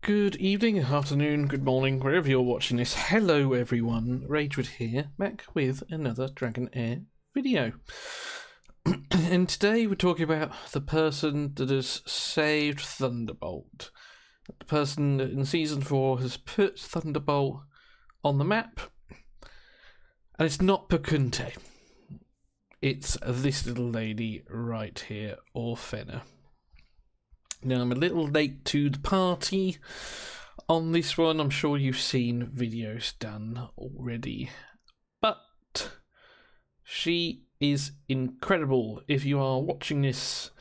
Good evening, afternoon, good morning, wherever you're watching this. Hello everyone, Ragewood here, back with another Dragonheir video. And today we're talking about the person that has saved Thunderbolt. The person that in Season 4 has put Thunderbolt on the map. And it's not Perkunte. It's this little lady right here, Orfenna. Now, I'm a little late to the party on this one. I'm sure you've seen videos done already. But she is incredible. If you are watching this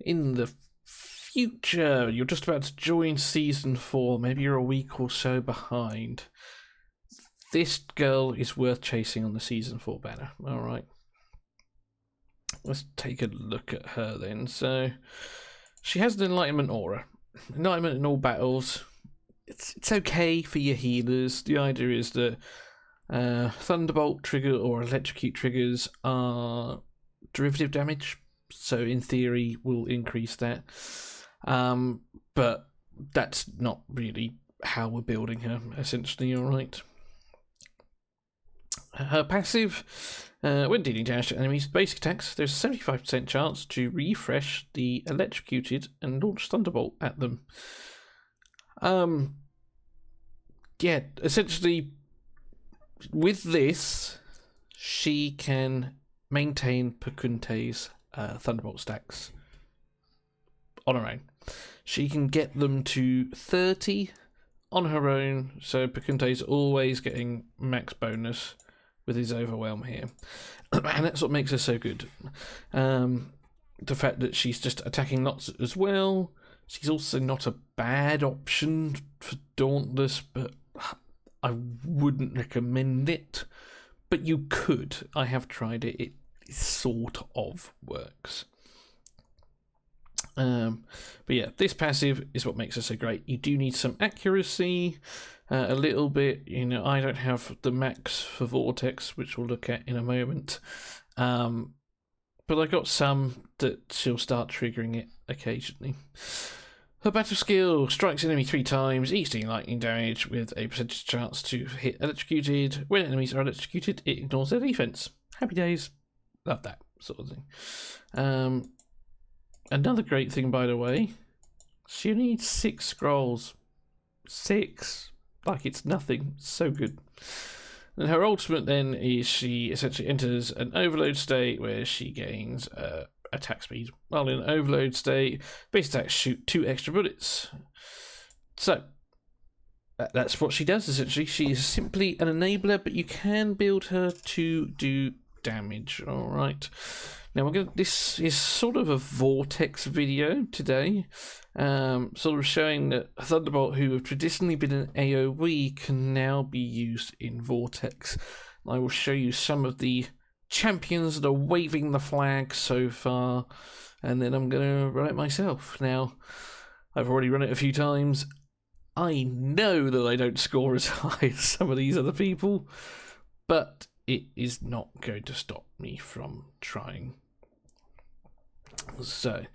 in the future, you're just about to join Season 4, maybe you're a week or so behind, this girl is worth chasing on the Season 4 banner. Alright. Let's take a look at her then. So she has an Enlightenment aura. Enlightenment in all battles. It's okay for your healers. The idea is that Thunderbolt trigger or Electrocute triggers are derivative damage, so in theory will increase that. But that's not really how we're building her, essentially, alright. Her passive, when dealing damage to enemies' basic attacks, there's a 75% chance to refresh the electrocuted and launch Thunderbolt at them. Yeah, essentially, with this, she can maintain Perkunte's Thunderbolt stacks on her own. She can get them to 30 on her own, so Perkunte's always getting max bonus with his overwhelm here. And that's what makes her so good. The fact that she's just attacking lots as well. She's also not a bad option for Dauntless, but I wouldn't recommend it. But you could. I have tried it. It sort of works. But yeah, this passive is what makes her so great. You do need some accuracy, a little bit. You know, I don't have the max for vortex, which we'll look at in a moment. But I got some that she'll start triggering it occasionally. Her battle skill strikes enemy 3 times, each dealing lightning damage with a percentage chance to hit electrocuted. When enemies are electrocuted, it ignores their defense. Happy days. Love that sort of thing. Another great thing, by the way, she only needs 6 scrolls. 6. Like it's nothing. So good. And her ultimate then is she essentially enters an overload state where she gains attack speed. While in an overload state, base attacks shoot 2 extra bullets. So that's what she does essentially. She is simply an enabler, but you can build her to do damage. Alright. Now this is sort of a vortex video today, sort of showing that Thunderbolt, who have traditionally been an AoE, can now be used in vortex. I will show you some of the champions that are waving the flag so far, and then I'm going to run it myself. Now, I've already run it a few times. I know that I don't score as high as some of these other people, but it is not going to stop me from trying. So,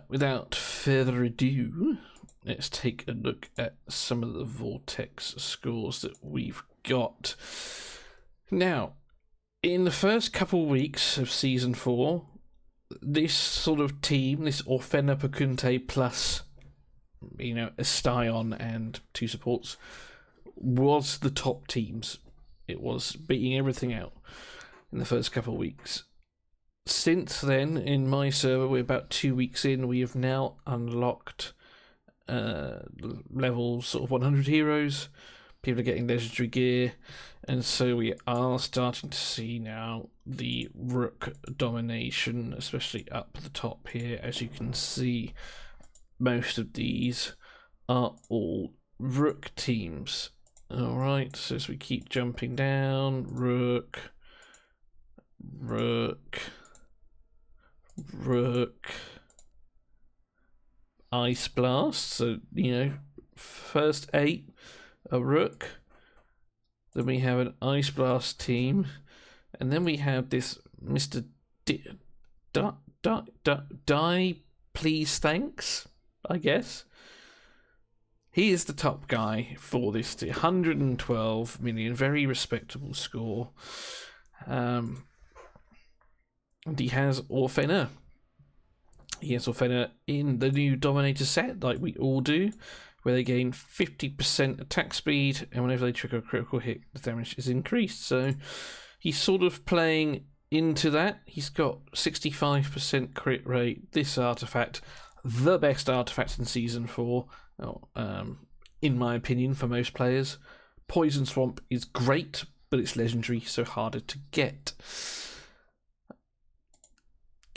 without further ado, let's take a look at some of the vortex scores that we've got. Now, in the first couple of weeks of Season 4, this sort of team, this Orfenna Perkunte plus, you know, a Styon and 2 supports, was the top teams. It was beating everything out in the first couple of weeks. Since then, in my server, we're about 2 weeks in, we have now unlocked level sort of 100 heroes. People are getting legendary gear, and so we are starting to see now the Rook domination, especially up the top here. As you can see, most of these are all Rook teams. Alright, so as we keep jumping down, Rook, Ice Blast, so, you know, first 8 a Rook, then we have an Ice Blast team, and then we have this Mr. Die, please, thanks, I guess. he is the top guy for this 112 million, very respectable score. And he has Orfena. He has Orfena in the new Dominator set, like we all do, where they gain 50% attack speed, and whenever they trigger a critical hit, the damage is increased. So he's sort of playing into that. He's got 65% crit rate. This artifact, the best artifact in Season 4, in my opinion, for most players. Poison Swamp is great, but it's legendary, so harder to get.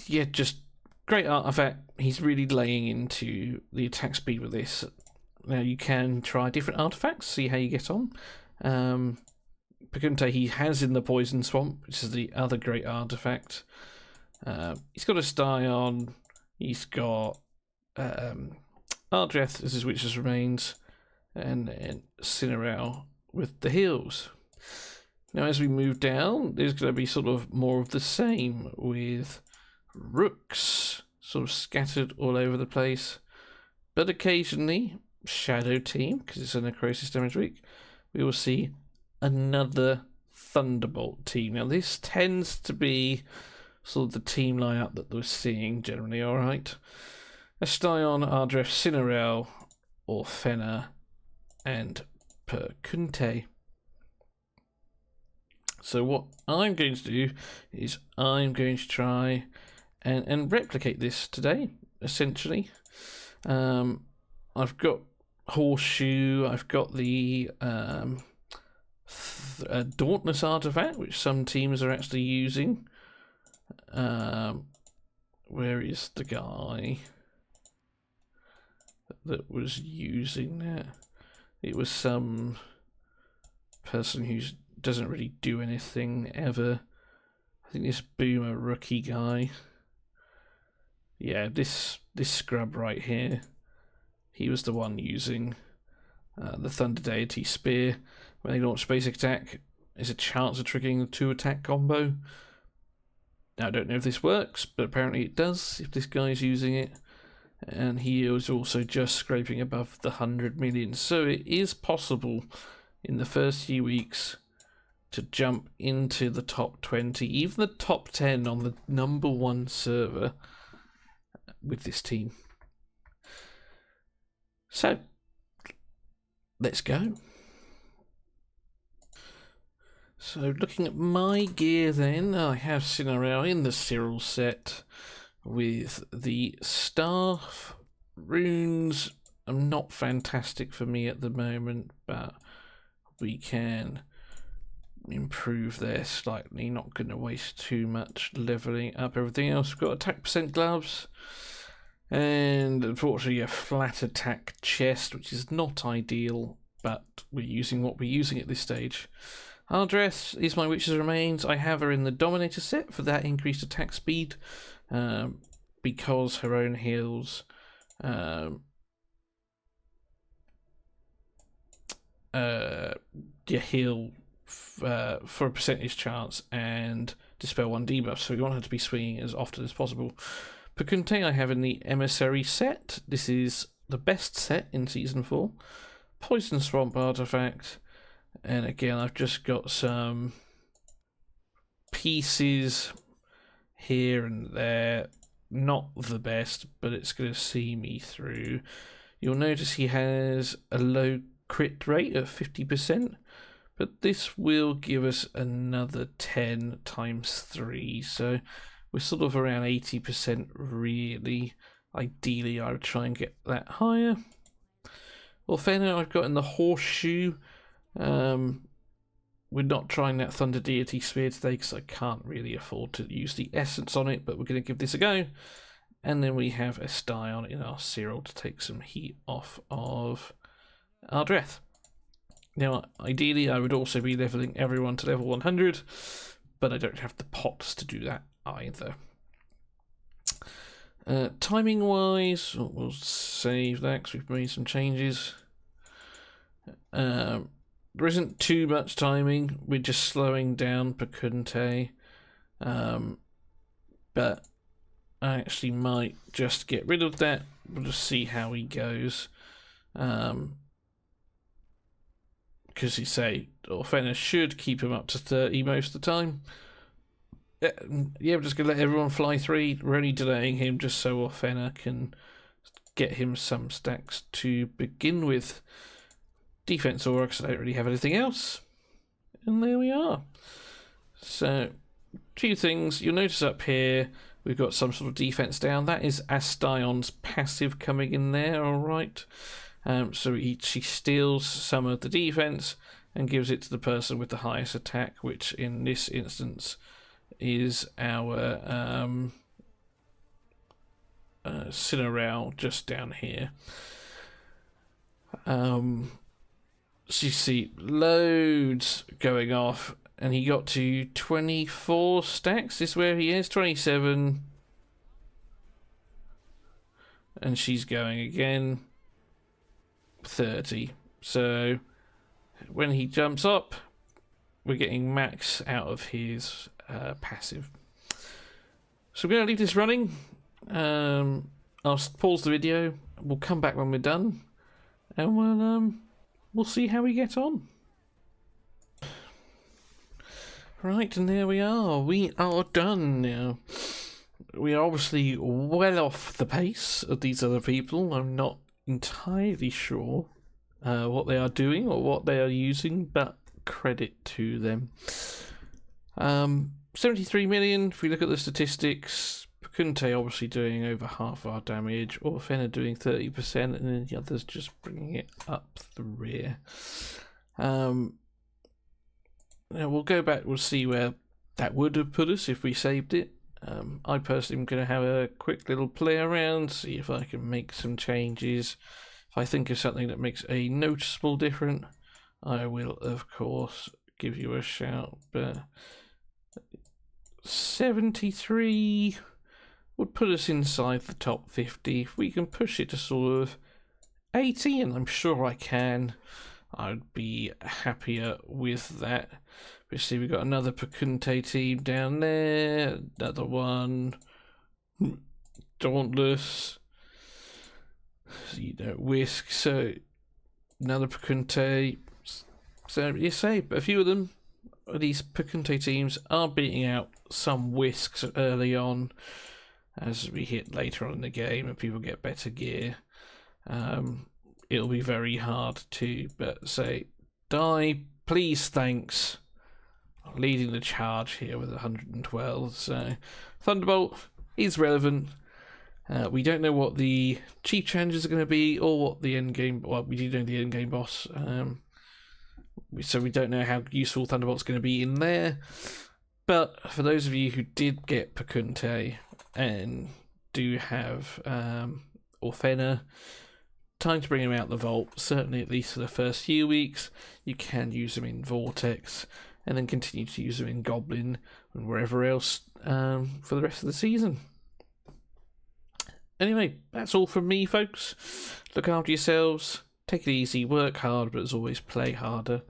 Yeah, just great artifact. He's really laying into the attack speed with this. Now you can try different artifacts, see how you get on. Perkunte he has in the Poison Swamp, which is the other great artifact. He's got a Styon. He's got Ardreth as his Witch's Remains, and Cinerale with the heals. Now as we move down, there's going to be sort of more of the same with Rooks sort of scattered all over the place, but occasionally Shadow Team, because it's a Necrosis damage week, we will see another Thunderbolt team. Now this tends to be sort of the team lineup that we're seeing generally. Alright, Styon, Ardreth, Cinerale, Orfena, and Perkunte. So what I'm going to do is I'm going to try and replicate this today, essentially. I've got Horseshoe, I've got the Dauntless artifact, which some teams are actually using. Where is the guy that was using that? It was some person who doesn't really do anything ever. I think this Boomer rookie guy. Yeah, this scrub right here. He was the one using the Thunder Deity Spear. When they launch basic attack, there's a chance of triggering the 2-attack combo. Now, I don't know if this works, but apparently it does if this guy's using it. And he is also just scraping above the 100 million. So it is possible in the first few weeks to jump into the top 20, even the top 10 on the #1 server with this team. So, let's go. So, looking at my gear then, I have Cinerale in the Cyril set with the staff. Runes are not fantastic for me at the moment, but we can improve there slightly. Not going to waste too much leveling up everything else. We've got attack percent gloves, and unfortunately a flat attack chest, which is not ideal, but we're using what we're using at this stage. Ardreth is my Witch's Remains. I have her in the Dominator set for that increased attack speed, because her own heals heal for a percentage chance and dispel 1 debuff, so we want her to be swinging as often as possible. Perkunte I have in the Emissary set. This is the best set in Season 4. Poison Swamp artifact, and again I've just got some pieces here and there. Not the best, but it's going to see me through. You'll notice he has a low crit rate of 50%, but this will give us another 10 times 3, so we're sort of around 80% really. Ideally I would try and get that higher. Orfena I've got in the Horseshoe. We're not trying that Thunder Deity Spear today because I can't really afford to use the essence on it, but we're going to give this a go. And then we have a Styon in our Cyril to take some heat off of Ardreth. Now, ideally, I would also be leveling everyone to level 100, but I don't have the pots to do that either. Timing-wise, we'll save that because we've made some changes. There isn't too much timing. We're just slowing down Perkunte. But I actually might just get rid of that. We'll just see how he goes. because you say Orfena should keep him up to 30 most of the time. Yeah, we're just going to let everyone fly 3. We're only delaying him just so Orfena can get him some stacks to begin with. Defense aura, because I don't really have anything else. And there we are. So, 2 things. You'll notice up here we've got some sort of defense down. That is Astion's passive coming in there, alright. So she steals some of the defense and gives it to the person with the highest attack, which in this instance is our Cineral just down here. So you see loads going off, and he got to 24 stacks. This is where he is, 27. And she's going again, 30. So when he jumps up, we're getting max out of his passive. So we're going to leave this running. I'll pause the video. We'll come back when we're done, and we'll see how we get on. Right, and there we are. We are done now. We are obviously well off the pace of these other people. I'm not entirely sure what they are doing or what they are using, but credit to them. 73 million, if we look at the statistics. Perkunte obviously doing over half our damage, Orfena doing 30%, and then the others just bringing it up the rear. Now we'll go back, we'll see where that would have put us if we saved it. I personally am going to have a quick little play around, see if I can make some changes. If I think of something that makes a noticeable difference, I will of course give you a shout. But 73 would put us inside the top 50. If we can push it to sort of 80, and I'm sure I can, I'd be happier with that. We see we've got another Perkunte team down there, another one, Dauntless, Whisk, so another Perkunte. So you say, but a few of them, these Perkunte teams, are beating out some Whisks early on. As we hit later on in the game and people get better gear, it'll be very hard to say, die, please, thanks. Leading the charge here with 112. So Thunderbolt is relevant. We don't know what the chief challenges are going to be or what the end game. Well, we do know the end game boss. So we don't know how useful Thunderbolt's going to be in there. But for those of you who did get Perkunte and do have Orfena, time to bring him out the vault. Certainly, at least for the first few weeks, you can use them in Vortex, and then continue to use them in Goblin and wherever else for the rest of the season. Anyway, that's all from me, folks. Look after yourselves, take it easy, work hard, but as always, play harder.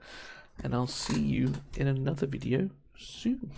And I'll see you in another video soon.